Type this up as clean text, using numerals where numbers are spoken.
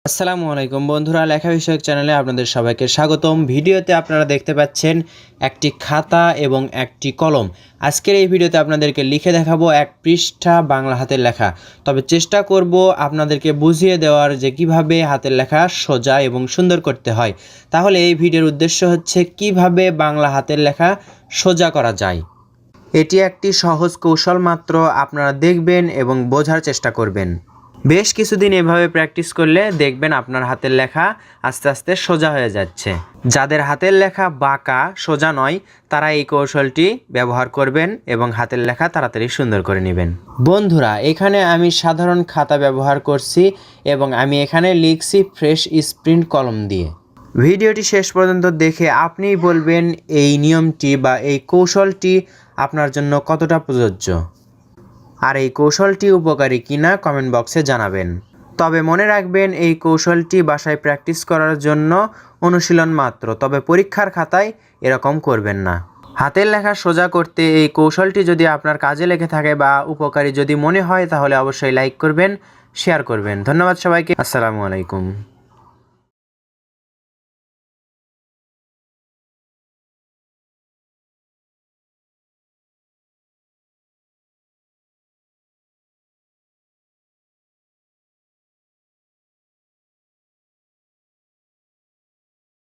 আসসালামু আলাইকুম বন্ধুরা, লেখা বিষয়ক চ্যানেলে আপনাদের সবাইকে স্বাগতম। ভিডিওতে আপনারা দেখতে পাচ্ছেন একটি খাতা এবং একটি কলম। আজকের এই ভিডিওতে আপনাদেরকে লিখে দেখাবো এক পৃষ্ঠা বাংলা হাতের লেখা। তবে চেষ্টা করব আপনাদেরকে বুঝিয়ে দেওয়ার যে কিভাবে হাতের লেখা সোজা এবং সুন্দর করতে হয়। তাহলে এই ভিডিওর উদ্দেশ্য হচ্ছে কিভাবে বাংলা হাতের লেখা সোজা করা যায়। এটি একটি সহজ কৌশল মাত্র, আপনারা দেখবেন এবং বোঝার চেষ্টা করবেন। বেশ কিছুদিন এভাবে প্র্যাকটিস করলে দেখবেন আপনার হাতের লেখা আস্তে আস্তে সোজা হয়ে যাচ্ছে। যাদের হাতের লেখা বাঁকা সোজা নয় তারা এই কৌশলটি ব্যবহার করবেন এবং হাতের লেখা তাড়াতাড়ি সুন্দর করে নেবেন। বন্ধুরা, এখানে আমি সাধারণ খাতা ব্যবহার করছি এবং আমি এখানে লিখছি ফ্রেশ স্প্রিন্ট কলম দিয়ে। ভিডিওটি শেষ পর্যন্ত দেখে আপনিই বলবেন এই নিয়মটি বা এই কৌশলটি আপনার জন্য কতটা প্রযোজ্য, আর এই কৌশলটি উপকারী কিনা কমেন্ট বক্সে জানাবেন। তবে মনে রাখবেন এই কৌশলটি বাসায় প্র্যাকটিস করার জন্য অনুশীলন মাত্র, তবে পরীক্ষার খাতায় এরকম করবেন না। হাতের লেখা সোজা করতে এই কৌশলটি যদি আপনার কাজে লেগে থাকে বা উপকারী যদি মনে হয় তাহলে অবশ্যই লাইক করবেন, শেয়ার করবেন। ধন্যবাদ সবাইকে। আসসালামু আলাইকুম।